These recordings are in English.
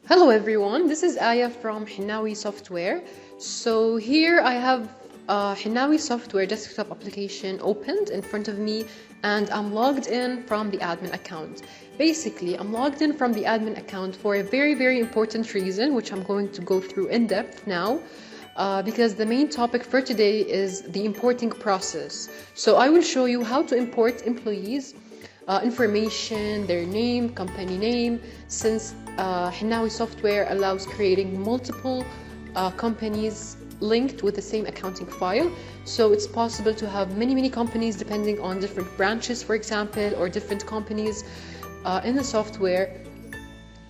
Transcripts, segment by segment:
Hello everyone, this is Aya from Hinawi Software. So here I have Hinawi Software desktop application opened in front of me, and I'm logged in from the admin account. Basically, I'm logged in from the admin account for a very important reason, which I'm going to go through in depth now. Because the main topic for today is the importing process. So I will show you how to import employees, information, their name, company name, since Hinawi Software allows creating multiple companies linked with the same accounting file. So it's possible to have many companies depending on different branches, for example, or different companies in the software.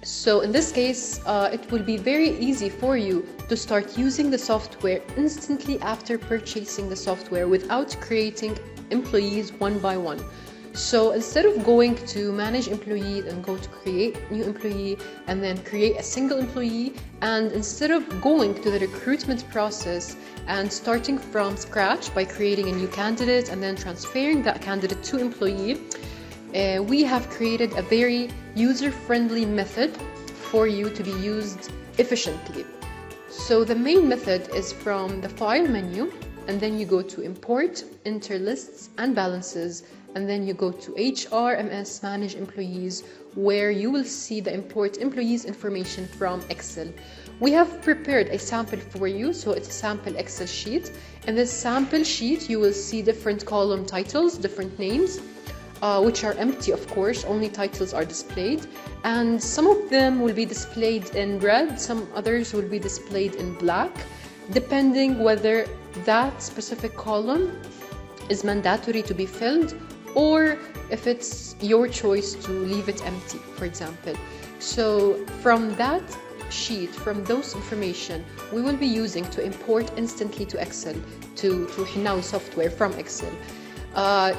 So in this case, it will be very easy for you to start using the software instantly after purchasing the software without creating employees one by one. So instead of going to manage employees and go to create new employee and then create a single employee, and instead of going to the recruitment process and starting from scratch by creating a new candidate and then transferring that candidate to employee, we have created a very user-friendly method for you to be used efficiently. So the main method is from the file menu, and then you go to import, enter lists and balances, and then you go to HRMS manage employees, where you will see the import employees information from Excel. We have prepared a sample for you, so it's a sample Excel sheet. In this sample sheet, you will see different column titles, different names, which are empty, of course, only titles are displayed. And some of them will be displayed in red, some others will be displayed in black, depending whether that specific column is mandatory to be filled or if it's your choice to leave it empty, for example. So from that sheet, from those information, we will be using to import instantly to Excel, to Hinawi Software from Excel.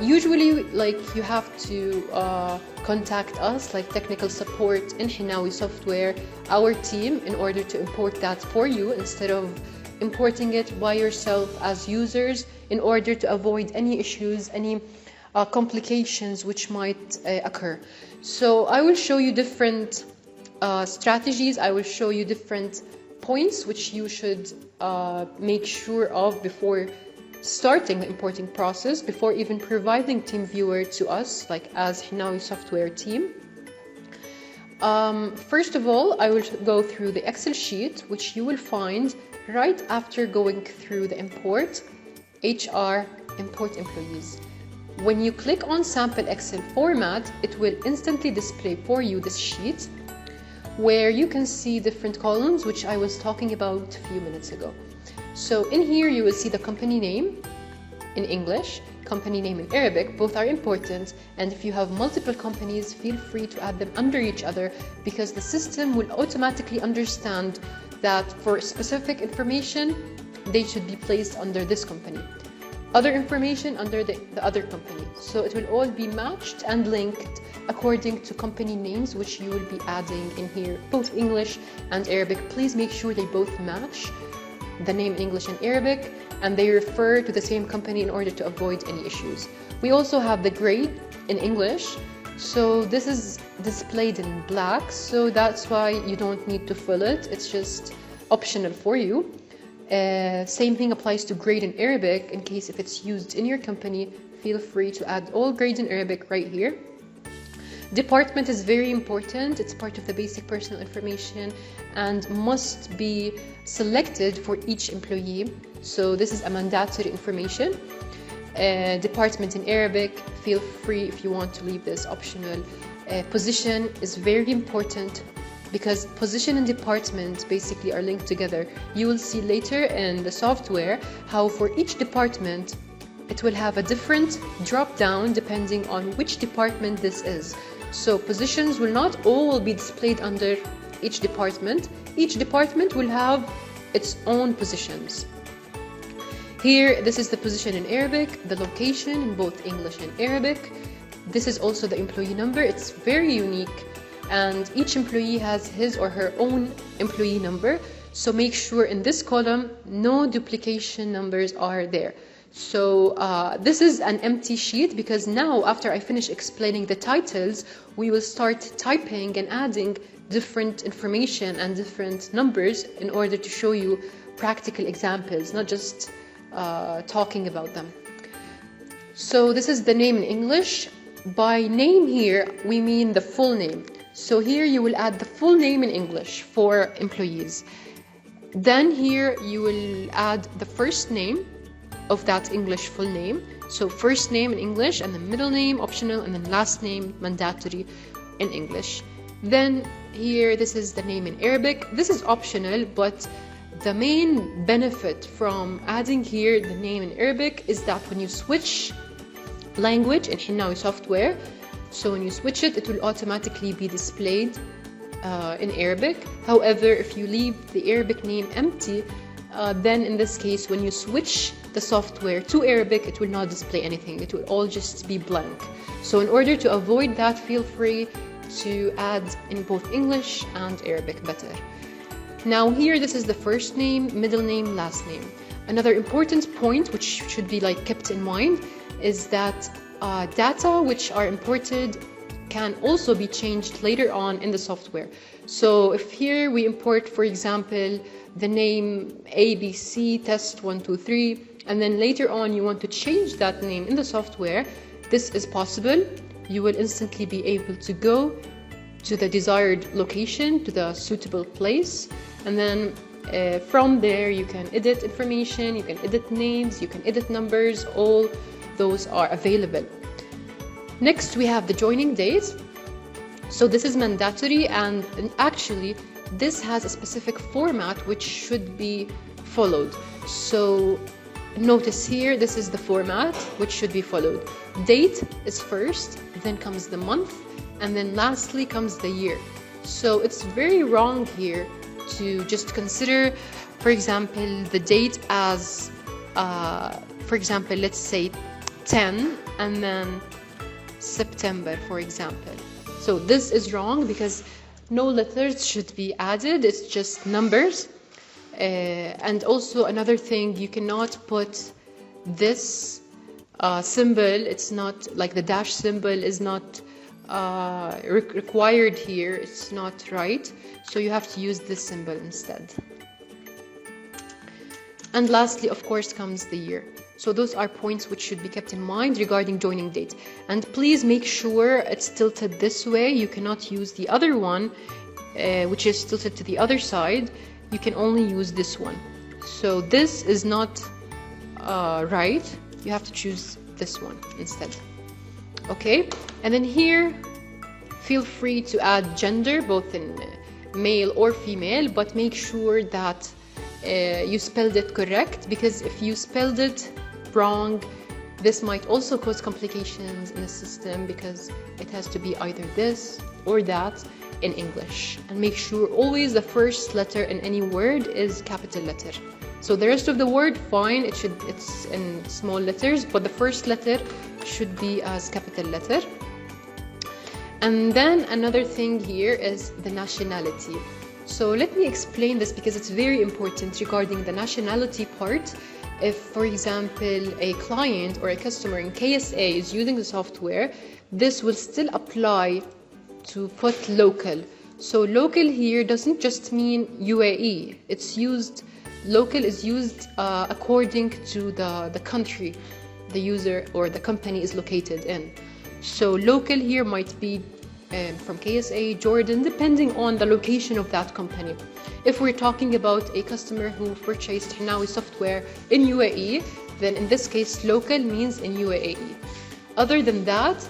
Usually, like, you have to contact us, like technical support in Hinawi Software, our team, in order to import that for you instead of importing it by yourself as users, in order to avoid any issues, any complications which might occur. So I will show you different strategies. I will show you different points which you should make sure of before starting the importing process, before even providing TeamViewer to us, like as Hinawi Software team. First of all, I will go through the Excel sheet, which you will find right after going through the import, HR, import employees. When you click on sample Excel format, it will instantly display for you this sheet where you can see different columns, which I was talking about a few minutes ago. So in here, you will see the company name in English, company name in Arabic. Both are important, and if you have multiple companies, feel free to add them under each other, because the system will automatically understand that for specific information, they should be placed under this company. Other information under the other company. So it will all be matched and linked according to company names, which you will be adding in here, both English and Arabic. Please make sure they both match, the name English and Arabic, and they refer to the same company in order to avoid any issues. We also have the grade in English. So this is displayed in black, so that's why you don't need to fill it. It's just optional for you. Same thing applies to grade in Arabic. In case if it's used in your company, feel free to add all grades in Arabic right here. Department is very important. It's part of the basic personal information and must be selected for each employee. So this is a mandatory information. Department in Arabic, feel free if you want to leave this optional. Position is very important, because position and department basically are linked together. You will see later in the software how for each department it will have a different drop down depending on which department this is. So positions will not all be displayed under each department. Each department will have its own positions. Here, this is the position in Arabic, the location in both English and Arabic. This is also the employee number. It's very unique, and each employee has his or her own employee number. So make sure in this column, no duplication numbers are there. So this is an empty sheet, because now after I finish explaining the titles, we will start typing and adding different information and different numbers in order to show you practical examples, not just talking about them. So this is the name in English. By name here, we mean the full name. So here you will add the full name in English for employees. Then here you will add the first name of that English full name. So first name in English, and then middle name optional, and then last name mandatory in English. Then here, this is the name in Arabic. This is optional, but the main benefit from adding here the name in Arabic is that when you switch language in Hinawi Software, so when you switch it, it will automatically be displayed in Arabic. However, if you leave the Arabic name empty, then in this case, when you switch the software to Arabic, it will not display anything. It will all just be blank. So in order to avoid that, feel free to add in both English and Arabic better. Now here, this is the first name, middle name, last name. Another important point which should be kept in mind is that data which are imported can also be changed later on in the software. So if here we import, for example, the name ABC test 123, and then later on you want to change that name in the software, this is possible. You will instantly be able to go to the desired location, to the suitable place, and then from there you can edit information, you can edit names, you can edit numbers, all those are available. Next, we have the joining date. So this is mandatory, and actually this has a specific format which should be followed. So notice here, this is the format which should be followed. Date is first, then comes the month, and then lastly comes the year. So it's very wrong here to just consider, for example, the date as, for example, let's say 10 and then September, for example. So this is wrong because no letters should be added, it's just numbers. And also another thing, you cannot put this symbol, it's not like the dash symbol is not required here, it's not right. So you have to use this symbol instead. And lastly, of course, comes the year. So those are points which should be kept in mind regarding joining date. And please make sure it's tilted this way. You cannot use the other one, which is tilted to the other side. You can only use this one. So this is not right. You have to choose this one instead. Okay, and then here, feel free to add gender, both in male or female, but make sure that you spelled it correct, because if you spelled it wrong, this might also cause complications in the system, because it has to be either this or that in English. And make sure always the first letter in any word is capital letter. So the rest of the word, fine, it's in small letters, but the first letter should be as capital letter. And then another thing here is the nationality. So let me explain this because it's very important regarding the nationality part. If, for example, a client or a customer in KSA is using the software, this will still apply to put local. So local here doesn't just mean UAE. It's used, local is used according to the country the user or the company is located in. So local here might be from KSA, Jordan, depending on the location of that company. If we're talking about a customer who purchased Hinawi Software in UAE, then in this case, local means in UAE. Other than that,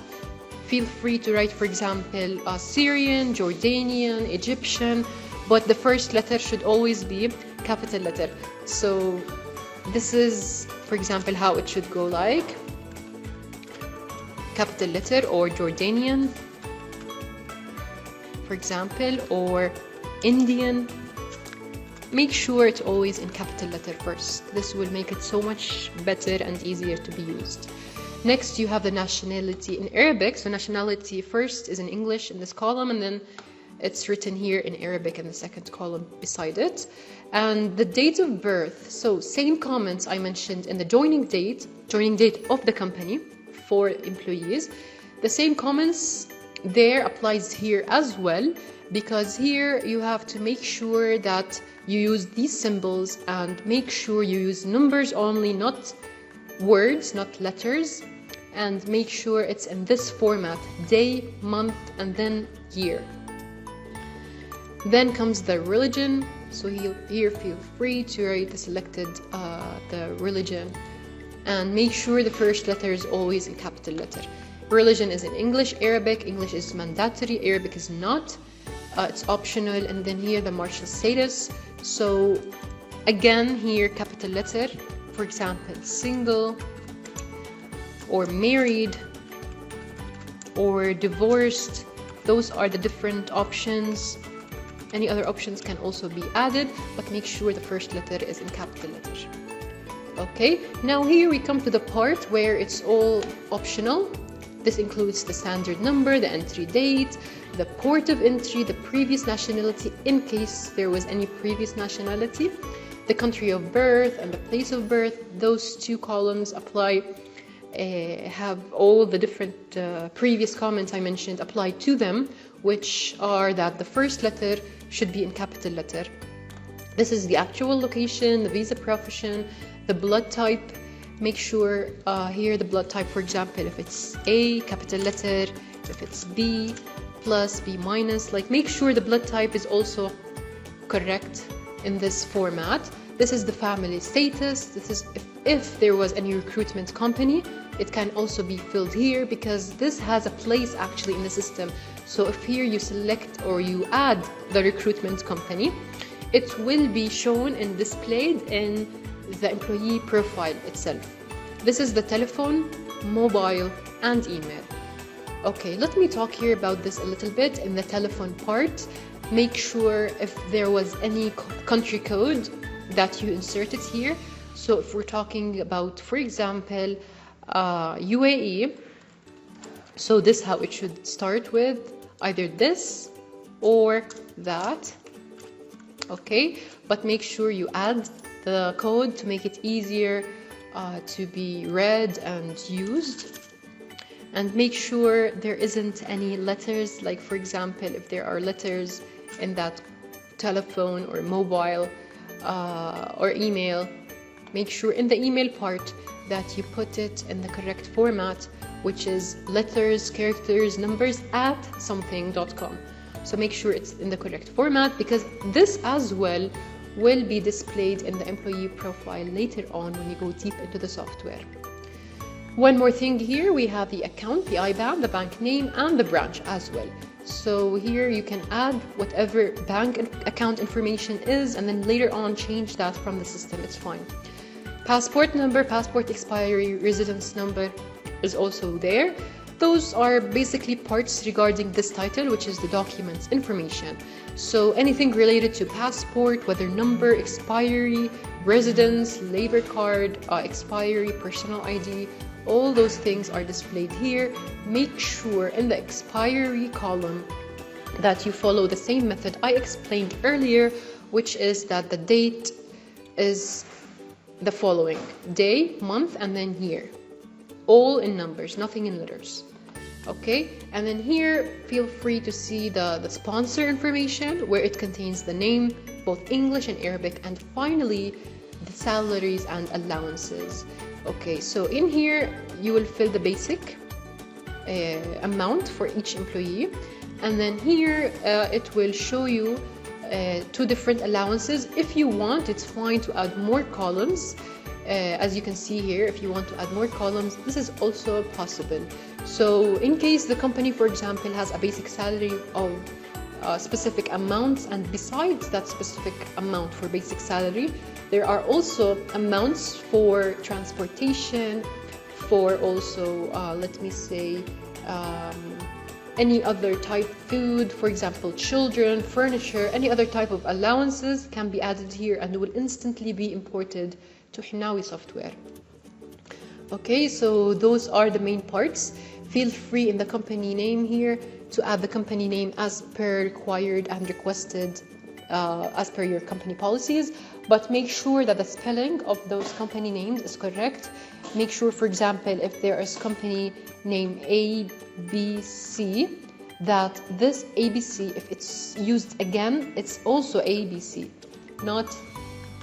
feel free to write, for example, Syrian, Jordanian, Egyptian, but the first letter should always be capital letter. So this is, for example, how it should go like capital letter, or Jordanian, for example, or Indian. Make sure it's always in capital letter first. This will make it so much better and easier to be used. Next, you have the nationality in Arabic. So nationality first is in English in this column, and then it's written here in Arabic in the second column beside it. And the date of birth. So same comments I mentioned in the joining date of the company for employees. The same comments there applies here as well, because here you have to make sure that you use these symbols and make sure you use numbers only, not words, not letters, and make sure it's in this format: day, month, and then year. Then comes the religion. So here feel free to write the selected the religion, and make sure the first letter is always in capital letter. Religion is in English, Arabic. English is mandatory, Arabic is not. It's optional. And then here the marital status. So again here capital letter, for example single or married or divorced. Those are the different options. Any other options can also be added, but make sure the first letter is in capital letter. Okay, now here we come to the part where it's all optional. This includes the standard number, the entry date, the port of entry, the previous nationality in case there was any previous nationality, the country of birth and the place of birth. Those two columns apply, have all the different previous comments I mentioned apply to them, which are that the first letter should be in capital letter. This is the actual location, the visa profession, the blood type. Make sure here the blood type, for example, if it's A, capital letter, if it's B plus, B minus, like make sure the blood type is also correct in this format. This is the family status. This is if there was any recruitment company, it can also be filled here because this has a place actually in the system. So if here you select or you add the recruitment company, it will be shown and displayed in the employee profile itself. This is the telephone, mobile, and email. Okay, let me talk here about this a little bit. In the telephone part, make sure if there was any country code that you inserted here. So if we're talking about, for example, UAE, so this is how it should start with, either this or that. Okay, but make sure you add the code to make it easier to be read and used. And make sure there isn't any letters, like for example, if there are letters in that telephone or mobile or email, make sure in the email part that you put it in the correct format, which is letters, characters, numbers at something.com. So make sure it's in the correct format, because this as well will be displayed in the employee profile later on when you go deep into the software. One more thing here, we have the account, the IBAN, the bank name, and the branch as well. So here you can add whatever bank account information is, and then later on change that from the system, it's fine. Passport number, passport expiry, residence number is also there. Those are basically parts regarding this title, which is the documents information. So anything related to passport, whether number, expiry, residence, labor card, expiry, personal ID, all those things are displayed here. Make sure in the expiry column that you follow the same method I explained earlier, which is that the date is the following: day, month, and then year. All in numbers, nothing in letters. Okay, and then here feel free to see the sponsor information, where it contains the name, both English and Arabic, and finally the salaries and allowances. Okay, so in here you will fill the basic amount for each employee, and then here it will show you two different allowances. If you want, it's fine to add more columns. As you can see here, if you want to add more columns, this is also possible. So in case the company, for example, has a basic salary of specific amounts, and besides that specific amount for basic salary, there are also amounts for transportation, for also, let me say, any other type food, for example, children, furniture, any other type of allowances can be added here and will instantly be imported to Hinawi software. Okay, so those are the main parts. Feel free in the company name here to add the company name as per required and requested as per your company policies, but make sure that the spelling of those company names is correct. Make sure, for example, if there is company name A, B, C, that this ABC, if it's used again, it's also ABC, not,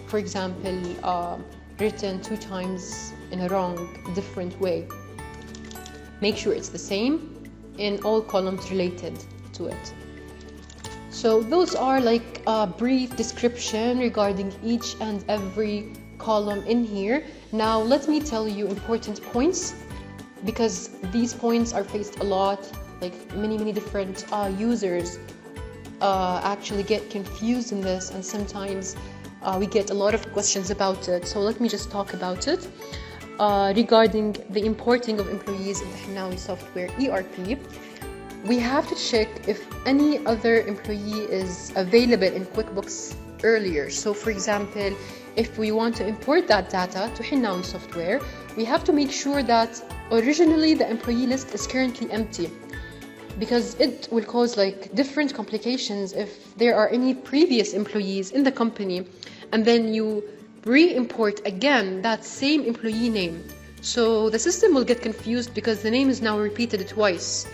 for example, written 2 times in a wrong, different way. Make sure it's the same in all columns related to it. So those are like a brief description regarding each and every column in here. Now let me tell you important points, because these points are faced a lot, like many different users actually get confused in this, and sometimes we get a lot of questions about it. So let me just talk about it. Regarding the importing of employees in the Hinawi Software ERP, we have to check if any other employee is available in QuickBooks earlier. So for example, if we want to import that data to Hinawi Software, we have to make sure that originally the employee list is currently empty, because it will cause like different complications if there are any previous employees in the company and then you re-import again that same employee name. So the system will get confused because the name is now repeated twice.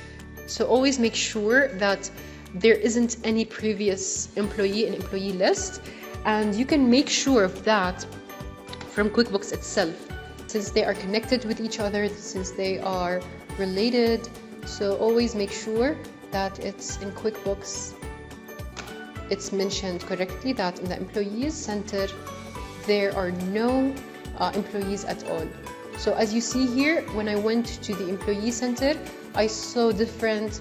So always make sure that there isn't any previous employee in employee list, and you can make sure of that from QuickBooks itself, since they are connected with each other, since they are related. So always make sure that it's in QuickBooks, it's mentioned correctly that in the employees center there are no employees at all. So as you see here, when I went to the employee center, I saw different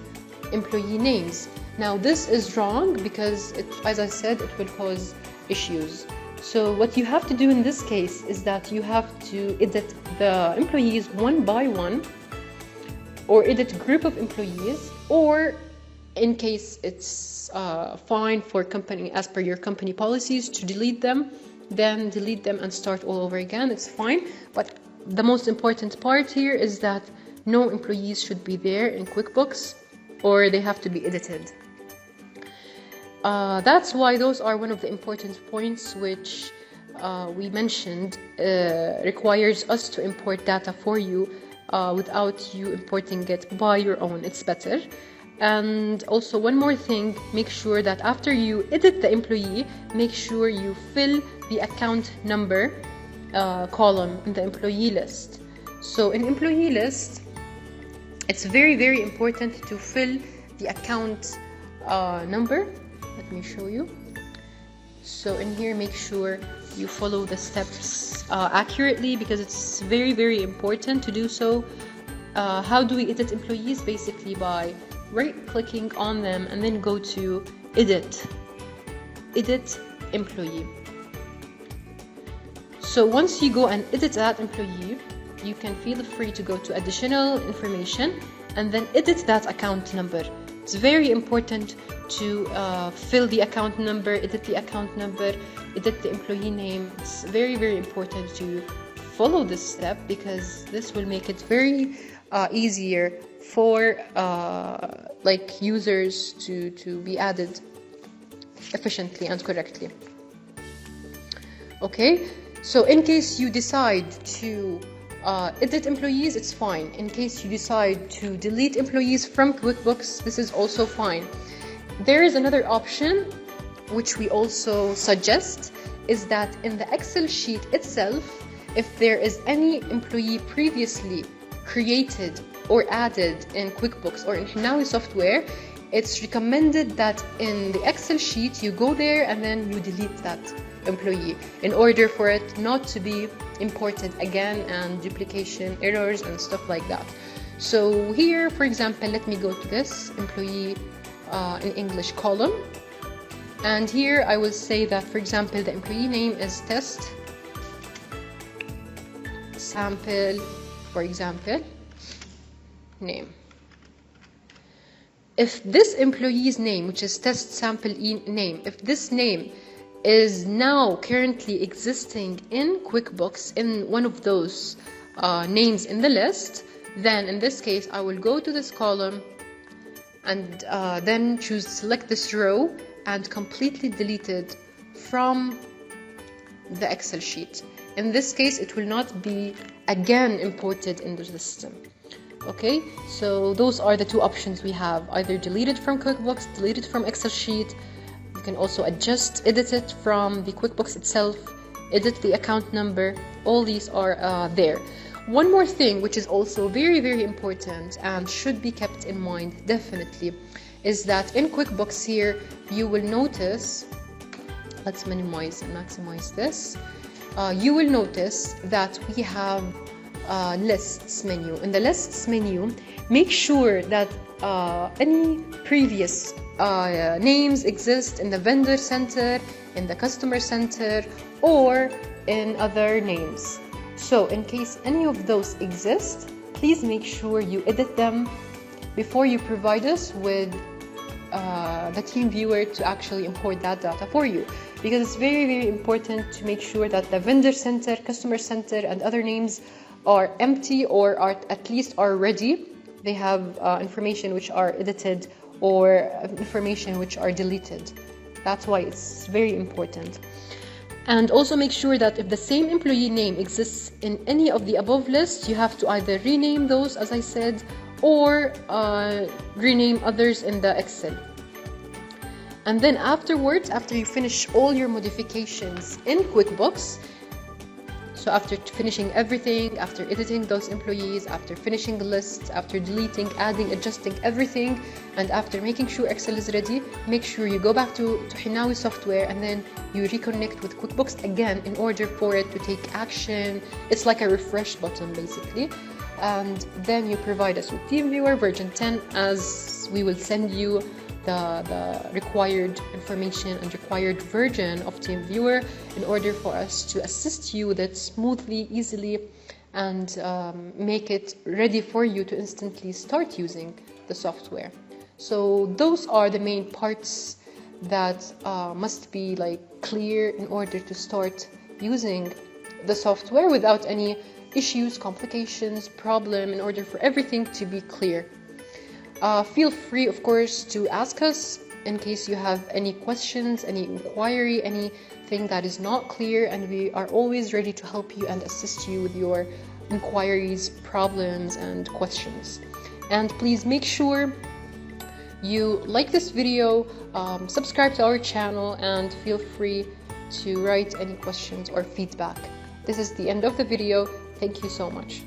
employee names. Now this is wrong because as I said, it will cause issues. So what you have to do in this case is that you have to edit the employees one by one, or edit group of employees, or in case it's fine for company, as per your company policies, to delete them, then delete them and start all over again. It's fine. But the most important part here is that no employees should be there in QuickBooks, or they have to be edited. That's why those are one of the important points which we mentioned requires us to import data for you without you importing it by your own. It's better. And also one more thing, make sure that after you edit the employee, make sure you fill the account number column in the employee list. So in employee list, it's very important to fill the account number. Let me show you. So in here, make sure you follow the steps accurately, because it's very important to do so. How do we edit employees? Basically by right-clicking on them and then go to edit employee. So once you go and edit that employee, you can feel free to go to additional information and then edit that account number. It's very important to fill the account number, edit the account number, edit the employee name. It's very important to follow this step, because this will make it very easier for like users to be added efficiently and correctly. Okay, so in case you decide to edit employees, it's fine. In case you decide to delete employees from QuickBooks, this is also fine. There is another option which we also suggest, is that in the Excel sheet itself, if there is any employee previously created or added in QuickBooks or in Hinawi Software, it's recommended that in the Excel sheet you go there and then you delete that employee, in order for it not to be imported again and duplication errors and stuff like that. So here, for example, let me go to this employee in English column, and here I will say that, for example, the employee name is test sample, for example, name. If this employee's name, which is test sample name, if this name is now currently existing in QuickBooks in one of those names in the list, then in this case I will go to this column and then select this row and completely delete it from the Excel sheet. In this case, it will not be again imported into the system. Okay, so those are the two options we have, either delete it from QuickBooks, delete it from Excel sheet. You can also edit it from the QuickBooks itself, edit the account number. All these are there. One more thing, which is also very, very important and should be kept in mind definitely, is that in QuickBooks here, you will notice, let's minimize and maximize this. You will notice that we have lists menu. In the lists menu, make sure that any previous names exist in the vendor center, in the customer center, or in other names. So in case any of those exist, please make sure you edit them before you provide us with the team viewer to actually import that data for you, because it's very, very important to make sure that the vendor center, customer center, and other names are empty, or at least are ready. They have information which are edited or information which are deleted. That's why it's very important. And also make sure that if the same employee name exists in any of the above lists, you have to either rename those, as I said, or rename others in the Excel. And then afterwards, after you finish all your modifications in QuickBooks, so after finishing everything, after editing those employees, after finishing the lists, after deleting, adding, adjusting everything, and after making sure Excel is ready, make sure you go back to Hinawi Software, and then you reconnect with QuickBooks again in order for it to take action. It's like a refresh button basically. And then you provide us with TeamViewer version 10, as we will send you the required information and required version of TeamViewer in order for us to assist you with it smoothly, easily, and make it ready for you to instantly start using the software. So those are the main parts that must be clear in order to start using the software without any issues, complications, problem, in order for everything to be clear. Feel free, of course, to ask us in case you have any questions, any inquiry, anything that is not clear, and we are always ready to help you and assist you with your inquiries, problems, and questions. And please make sure you like this video, subscribe to our channel, and feel free to write any questions or feedback. This is the end of the video. Thank you so much.